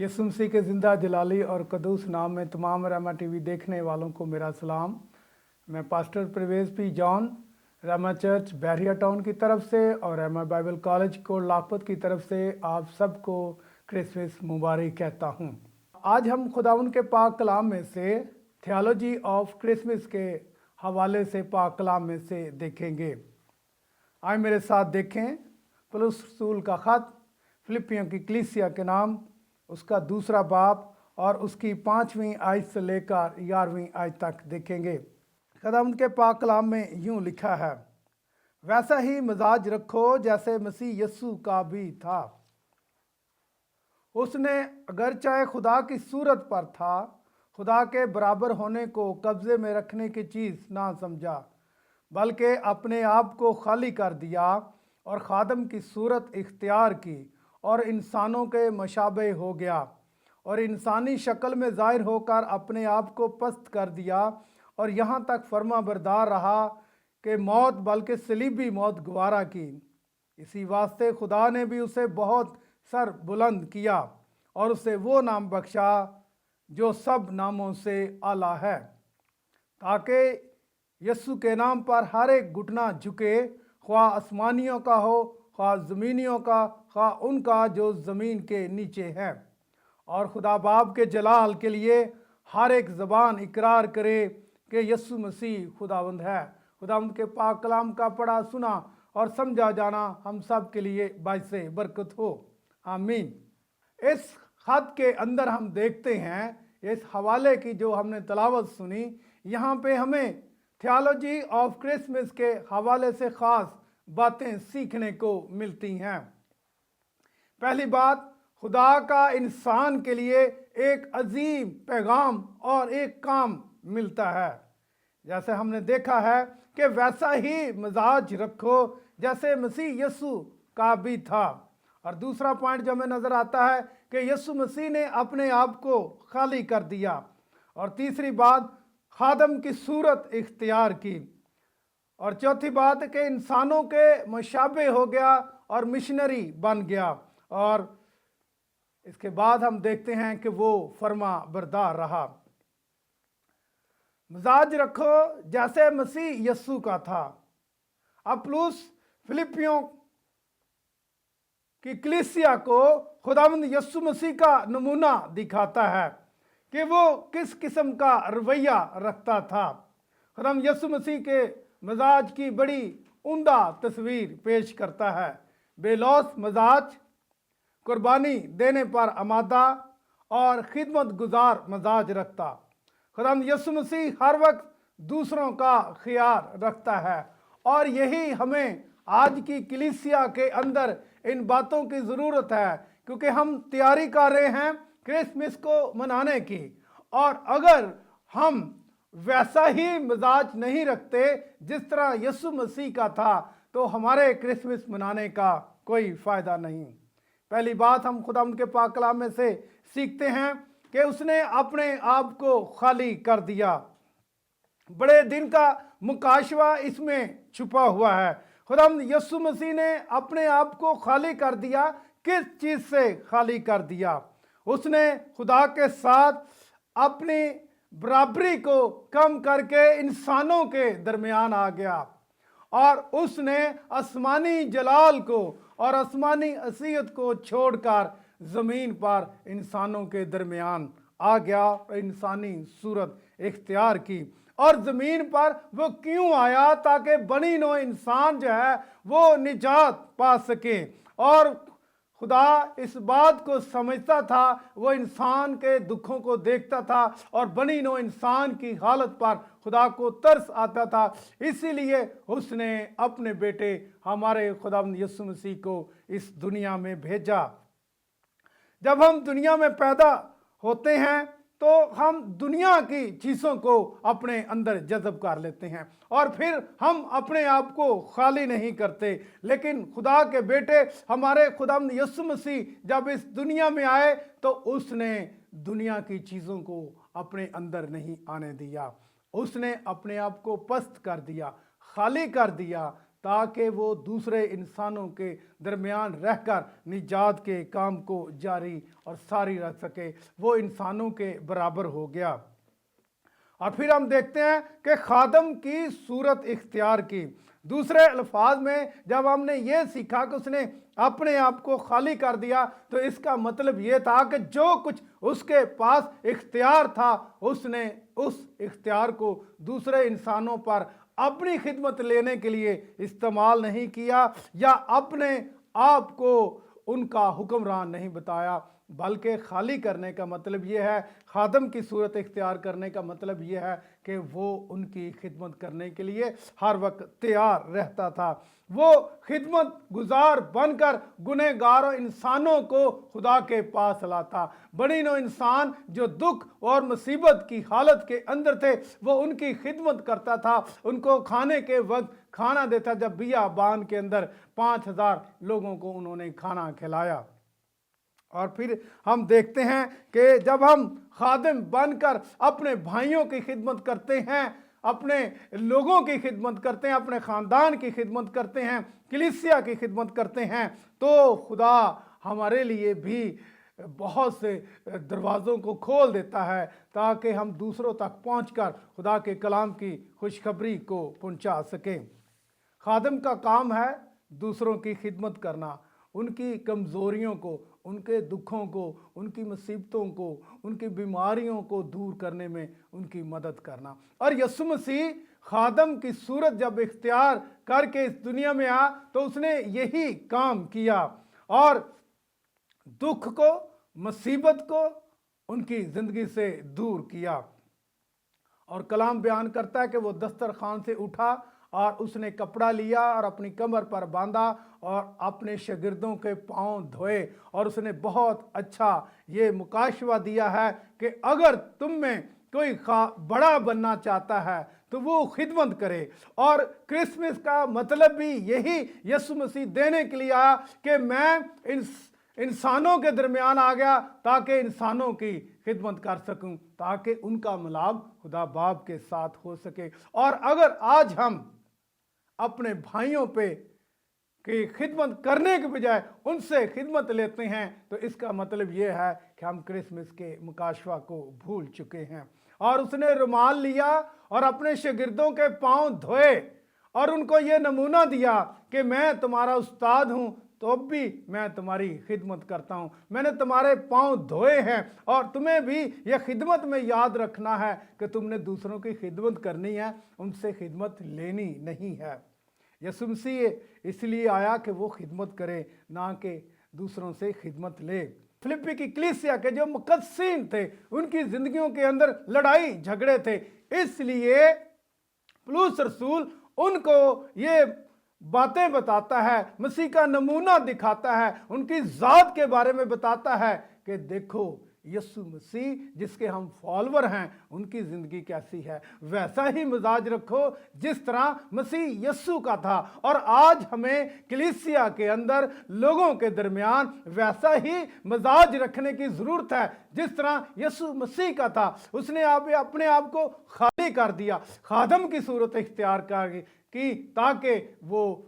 यीशु मसीह के ज़िंदा जलाली और कदूस नाम में तमाम रहमा टीवी देखने वालों को मेरा सलाम। मैं pastor Pravesh P John Rahma church Bairia town की तरफ से और रहमा बाइबल कॉलेज कोट लाखपत की तरफ से आप सबको क्रिसमस मुबारक कहता हूँ। आज हम खुदावंद के पाक कलाम में से थियोलॉजी ऑफ क्रिसमस के हवाले से पाक कलाम में से देखेंगे। आए मेरे साथ देखें पौलुस रसूल का ख़त फिलिपियों की कलीसिया के नाम, उसका दूसरा बाब और उसकी 5वीं आयत से लेकर 11वीं आयत तक देखेंगे। खुदावंद के पाक कलाम में यूं लिखा है, वैसा ही मिजाज रखो जैसे मसीह यस्सु का भी था। उसने अगर चाहे खुदा की सूरत पर था, खुदा के बराबर होने को कब्जे में रखने की चीज़ ना समझा, बल्कि अपने आप को खाली कर दिया और खादम की सूरत इख्तियार की और इंसानों के मशाबे हो गया और इंसानी शक्ल में ज़ाहिर होकर अपने आप को पस्त कर दिया और यहाँ तक फर्मा बरदार रहा कि मौत बल्कि सलीबी मौत गवारा की। इसी वास्ते खुदा ने भी उसे बहुत सर बुलंद किया और उसे वो नाम बख्शा जो सब नामों से आला है, ताकि यस्सु के नाम पर हर एक घुटना झुके, ख्वाह आसमानियों का हो, ख्वाह ज़मीनियों का, ख्वाह उनका जो ज़मीन के नीचे है, और खुदा बाप के जलाल के लिए हर एक ज़बान इकरार करे कि यस्सु मसीह खुदावंद है। खुदावंद के पाक कलाम का पढ़ा सुना और समझा जाना हम सब के लिए बाइसे बरकत हो, आमीन। इस खत के अंदर हम देखते हैं, इस हवाले की जो हमने तलावत सुनी, यहाँ पे हमें थियोलॉजी ऑफ क्रिसमस के हवाले से ख़ास बातें सीखने को मिलती हैं। पहली बात, खुदा का इंसान के लिए एक अजीम पैगाम और एक काम मिलता है। जैसे हमने देखा है कि वैसा ही मिजाज रखो जैसे मसीह यस्सु का भी था। और दूसरा पॉइंट जो हमें नज़र आता है कि यस्सु मसीह ने अपने आप को खाली कर दिया। और तीसरी बात, खादम की सूरत इख्तियार की। और चौथी बात कि इंसानों के मशाबे हो गया और मिशनरी बन गया। और इसके बाद हम देखते हैं कि वो फर्मा बरदार रहा। मिजाज रखो जैसे मसीह यस्सु का था। अब पौलुस फिलिपियों की कलीसिया को खुदावंद यस्सु मसीह का नमूना दिखाता है कि वो किस किस्म का रवैया रखता था। खुदावंद यस्सु मसीह के मिजाज की बड़ी उम्दा तस्वीर पेश करता है। बेलौस मिजाज, कुर्बानी देने पर आमादा और खिदमत गुजार मिजाज रखता। खुदावंद यस्सु मसीह हर वक्त दूसरों का ख्याल रखता है और यही हमें आज की कलीसिया के अंदर इन बातों की ज़रूरत है, क्योंकि हम तैयारी कर रहे हैं क्रिसमस को मनाने की। और अगर हम वैसा ही मिजाज नहीं रखते जिस तरह यस्सु मसीह का था, तो हमारे क्रिसमस मनाने का कोई फ़ायदा नहीं। पहली बात हम खुदावंद के पाक कलाम में से सीखते हैं कि उसने अपने आप को खाली कर दिया। बड़े दिन का मुकाशवा इसमें छुपा हुआ है। खुदावंद यस्सु मसीह ने अपने आप को खाली कर दिया। किस चीज़ से खाली कर दिया? उसने खुदा के साथ अपनी बराबरी को कम करके इंसानों के दरमियान आ गया और उसने आसमानी जलाल को और आसमानी असीयत को छोड़कर ज़मीन पर इंसानों के दरमियान आ गया और इंसानी सूरत इख्तियार की। और ज़मीन पर वो क्यों आया? ताकि बनी नो इंसान जो है वो निजात पा सके। और खुदा इस बात को समझता था, वो इंसान के दुखों को देखता था और बनी नो इंसान की हालत पर खुदा को तरस आता था। इसीलिए उसने अपने बेटे हमारे खुदावंद यस्सु मसीह को इस दुनिया में भेजा। जब हम दुनिया में पैदा होते हैं तो हम दुनिया की चीज़ों को अपने अंदर जज़ब कर लेते हैं और फिर हम अपने आप को खाली नहीं करते। लेकिन खुदा के बेटे हमारे खुदावंद यस्सु मसीह जब इस दुनिया में आए तो उसने दुनिया की चीज़ों को अपने अंदर नहीं आने दिया। उसने अपने आप को पस्त कर दिया, खाली कर दिया, ताकि वो दूसरे इंसानों के दरमियान रहकर निजात के काम को जारी और सारी रख सके। वो इंसानों के बराबर हो गया। और फिर हम देखते हैं कि खादम की सूरत इख्तियार की। दूसरे अल्फाज में जब हमने ये सीखा कि उसने अपने आप को खाली कर दिया, तो इसका मतलब ये था कि जो कुछ उसके पास इख्तियार था, उसने उस इख्तियार को दूसरे इंसानों पर अपनी खिदमत लेने के लिए इस्तेमाल नहीं किया, या अपने आप को उनका हुक्मरान नहीं बताया, बल्कि खाली करने का मतलब ये है, खादम की सूरत इख्तियार करने का मतलब ये है कि वो उनकी खिदमत करने के लिए हर वक्त तैयार रहता था। वो खिदमत गुजार बनकर गुनहगार इंसानों को खुदा के पास लाता। बड़ी नो इंसान जो दुख और मुसीबत की हालत के अंदर थे, वो उनकी खिदमत करता था, उनको खाने के वक्त खाना देता। जब बियाबान के अंदर 5000 लोगों को उन्होंने खाना खिलाया। और फिर हम देखते हैं कि जब हम खादिम बनकर अपने भाइयों की खिदमत करते हैं, अपने लोगों की खिदमत करते हैं, अपने ख़ानदान की खिदमत करते हैं, कलीसिया की खिदमत करते हैं, तो खुदा हमारे लिए भी बहुत से दरवाज़ों को खोल देता है ताकि हम दूसरों तक पहुंचकर खुदा के कलाम की खुशखबरी को पहुंचा सकें। खादिम का काम है दूसरों की खिदमत करना, उनकी कमज़ोरियों को, उनके दुखों को, उनकी मुसीबतों को, उनकी बीमारियों को दूर करने में उनकी मदद करना। और यीशु मसीह खादम की सूरत जब इख्तियार करके इस दुनिया में आया, तो उसने यही काम किया और दुख को, मुसीबत को उनकी ज़िंदगी से दूर किया। और कलाम बयान करता है कि वो दस्तरखान से उठा और उसने कपड़ा लिया और अपनी कमर पर बांधा और अपने शागिर्दों के पांव धोए। और उसने बहुत अच्छा ये मुकाशवा दिया है कि अगर तुम में कोई बड़ा बनना चाहता है तो वो खिदमत करे। और क्रिसमस का मतलब भी यही यीशु मसीह देने के लिए आया कि मैं इंसानों के दरमियान आ गया ताकि इंसानों की खिदमत कर सकूं, ताकि उनका मिलाप खुदा बाप के साथ हो सके। और अगर आज हम अपने भाइयों पे की खिदमत करने के बजाय उनसे खिदमत लेते हैं, तो इसका मतलब ये है कि हम क्रिसमस के मुकाशवा को भूल चुके हैं। और उसने रुमाल लिया और अपने शागिर्दों के पांव धोए और उनको ये नमूना दिया कि मैं तुम्हारा उस्ताद हूँ, तो अब भी मैं तुम्हारी खिदमत करता हूँ। मैंने तुम्हारे पांव धोए हैं और तुम्हें भी यह खिदमत में याद रखना है कि तुमने दूसरों की खिदमत करनी है, उनसे खिदमत लेनी नहीं है। यीशु मसीह इसलिए आया कि वो खिदमत करे, ना कि दूसरों से खिदमत ले। फिलिप्पी की कलीसिया के जो मुकद्दसीन थे, उनकी जिंदगियों के अंदर लड़ाई झगड़े थे, इसलिए पौलुस रसूल उनको ये बातें बताता है, मसीह का नमूना दिखाता है, उनकी ज़ात के बारे में बताता है कि देखो यीशु मसीह जिसके हम फॉलोवर हैं, उनकी ज़िंदगी कैसी है। वैसा ही मिजाज रखो जिस तरह मसीह यीशु का था। और आज हमें कलीसिया के अंदर लोगों के दरमियान वैसा ही मिजाज रखने की ज़रूरत है जिस तरह यीशु मसीह का था। उसने अपने आप को खाली कर दिया, खादम की सूरत इख्तियार की ताकि वो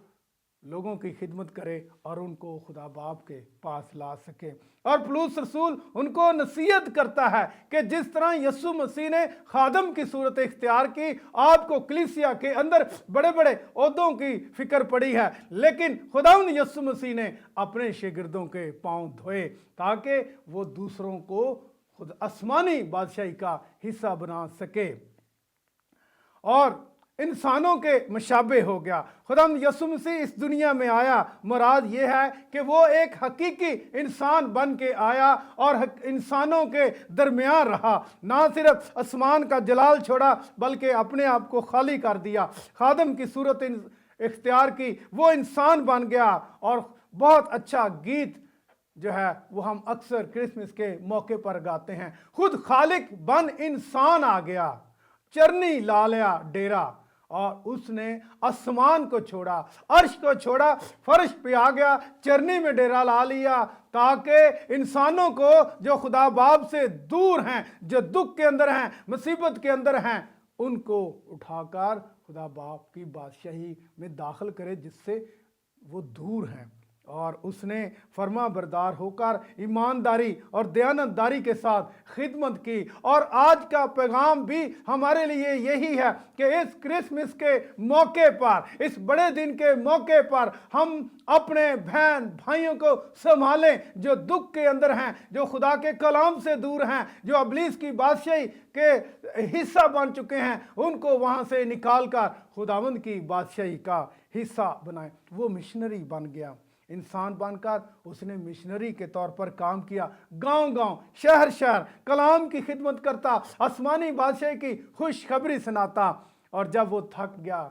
लोगों की खिदमत करे और उनको खुदा बाप के पास ला सके। और पौलुस रसूल उनको नसीहत करता है कि जिस तरह यीशु मसीह ने खादम की सूरत इख्तियार की, आपको कलीसिया के अंदर बड़े बड़े ओहदों की फिक्र पड़ी है, लेकिन खुदावंद यीशु मसीह ने अपने शागिर्दों के पांव धोए ताकि वो दूसरों को खुद आसमानी बादशाही का हिस्सा बना सके और इंसानों के मुशाबे हो गया। खुदावंद यीशु मसीह इस दुनिया में आया, मुराद ये है कि वो एक हकीकी इंसान बन के आया और इंसानों के दरमियान रहा। ना सिर्फ आसमान का जलाल छोड़ा बल्कि अपने आप को खाली कर दिया, खादम की सूरत इख्तियार की, वो इंसान बन गया। और बहुत अच्छा गीत जो है वो हम अक्सर क्रिसमस के मौके पर गाते हैं, खुद खालिक बन इंसान आ गया, चरनी ला लिया डेरा। और उसने आसमान को छोड़ा, अर्श को छोड़ा, फर्श पे आ गया, चरनी में डेरा ला लिया ताकि इंसानों को जो खुदा बाप से दूर हैं, जो दुख के अंदर हैं, मुसीबत के अंदर हैं, उनको उठाकर खुदा बाप की बादशाही में दाखिल करे जिससे वो दूर हैं। और उसने फर्मा बरदार होकर ईमानदारी और दयानतदारी के साथ खिदमत की। और आज का पैगाम भी हमारे लिए यही है कि इस क्रिसमस के मौके पर, इस बड़े दिन के मौके पर हम अपने बहन भाइयों को संभालें जो दुख के अंदर हैं, जो खुदा के कलाम से दूर हैं, जो इब्लीस की बादशाही के हिस्सा बन चुके हैं, उनको वहाँ से निकाल कर खुदावंद की बादशाही का हिस्सा बनाएं। वो मिशनरी बन गया, इंसान बनकर उसने मिशनरी के तौर पर काम किया, गांव-गांव, शहर-शहर कलाम की खिदमत करता, आसमानी बादशाह की खुशखबरी सुनाता। और जब वो थक गया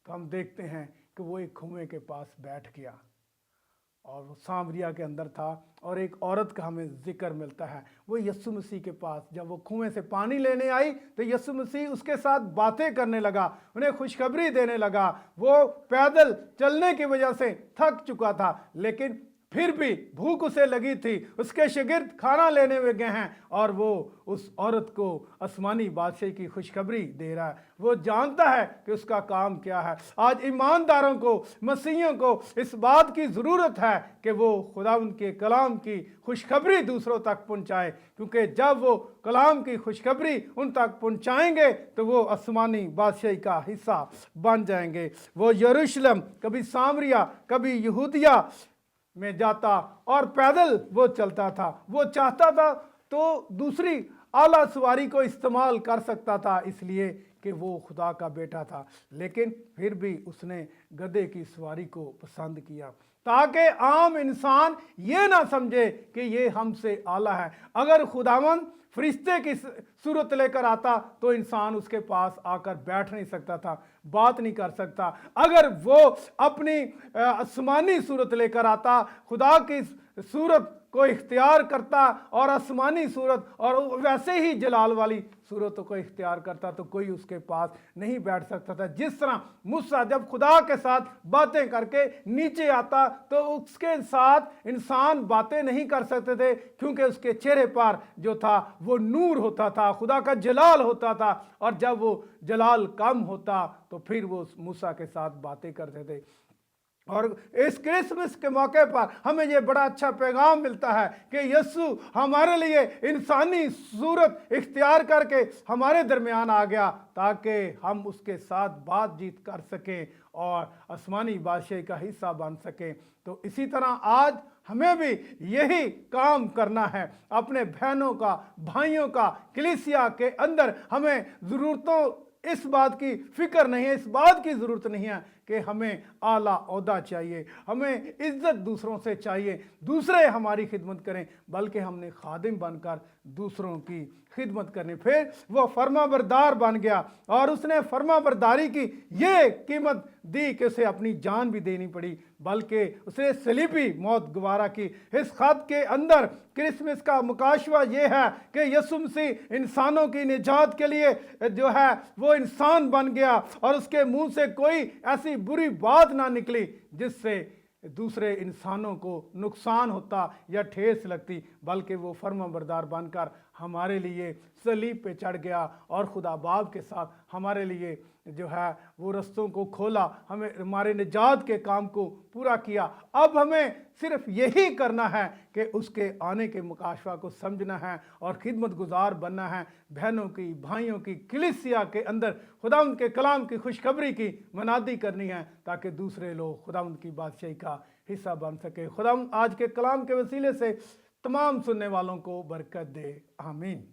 तो हम देखते हैं कि वो एक कुएं के पास बैठ गया और वो सामरिया के अंदर था। और एक औरत का हमें जिक्र मिलता है, वो यीशु मसीह के पास जब वो कुएं से पानी लेने आई तो यीशु मसीह उसके साथ बातें करने लगा, उन्हें खुशखबरी देने लगा। वो पैदल चलने की वजह से थक चुका था, लेकिन फिर भी भूख उसे लगी थी। उसके शागिर्द खाना लेने में गए हैं और वो उस औरत को आसमानी बादशाह की खुशखबरी दे रहा है। वो जानता है कि उसका काम क्या है। आज ईमानदारों को, मसीहियों को इस बात की ज़रूरत है कि वो खुदावंद के कलाम की खुशखबरी दूसरों तक पहुंचाए, क्योंकि जब वो कलाम की खुशखबरी उन तक पहुंचाएंगे तो वो आसमानी बादशाही का हिस्सा बन जाएंगे। वो यरूशलेम, कभी सामरिया, कभी यहूदिया में जाता और पैदल वो चलता था। वो चाहता था तो दूसरी आला सवारी को इस्तेमाल कर सकता था, इसलिए कि वो खुदा का बेटा था, लेकिन फिर भी उसने गधे की सवारी को पसंद किया ताकि आम इंसान ये ना समझे कि ये हमसे आला है। अगर खुदावंद फरिश्ते की सूरत लेकर आता तो इंसान उसके पास आकर बैठ नहीं सकता था, बात नहीं कर सकता। अगर वो अपनी आसमानी सूरत लेकर आता, खुदा की सूरत को इख्तियार करता और आसमानी सूरत और वैसे ही जलाल वाली सूरतों को इख्तियार करता, तो कोई उसके पास नहीं बैठ सकता था। जिस तरह मूसा जब खुदा के साथ बातें करके नीचे आता तो उसके साथ इंसान बातें नहीं कर सकते थे, क्योंकि उसके चेहरे पर जो था वो नूर होता था, खुदा का जलाल होता था। और जब वो जलाल कम होता तो फिर वो मूसा के साथ बातें करते थे। और इस क्रिसमस के मौके पर हमें ये बड़ा अच्छा पैगाम मिलता है कि यीशु हमारे लिए इंसानी सूरत इख्तियार करके हमारे दरमियान आ गया ताकि हम उसके साथ बातचीत कर सकें और आसमानी बादशाही का हिस्सा बन सकें। तो इसी तरह आज हमें भी यही काम करना है। अपने बहनों का, भाइयों का, कलीसिया के अंदर हमें ज़रूरतों इस बात की फिक्र नहीं है, इस बात की ज़रूरत नहीं है कि हमें आला ओहदा चाहिए, हमें इज्जत दूसरों से चाहिए, दूसरे हमारी खिदमत करें, बल्कि हमने खादिम बनकर दूसरों की खिदमत करनी। फिर वो फर्माबरदार बन गया और उसने फर्माबरदारी की ये कीमत दी कि उसे अपनी जान भी देनी पड़ी, बल्कि उसने सलीबी मौत गवारा की। इस खत के अंदर क्रिसमस का मुकाशवा ये है कि यीशु मसीह इंसानों की निजात के लिए जो है वो इंसान बन गया और उसके मुंह से कोई ऐसी बुरी बात ना निकली जिससे दूसरे इंसानों को नुकसान होता या ठेस लगती, बल्कि वो फर्माबरदार बनकर हमारे लिए सलीब पे चढ़ गया और खुदा बाप के साथ हमारे लिए जो है वो रस्तों को खोला, हमें हमारे निजात के काम को पूरा किया। अब हमें सिर्फ यही करना है कि उसके आने के मुकाशवा को समझना है और खिदमत गुजार बनना है। बहनों की, भाइयों की, कलीसिया के अंदर खुदावंद के कलाम की खुशखबरी की मनादी करनी है ताकि दूसरे लोग खुदावंद की बादशाही का हिस्सा बन सके। खुदावंद आज के कलाम के वसीले से तमाम सुनने वालों को बरकत दे। आमीन।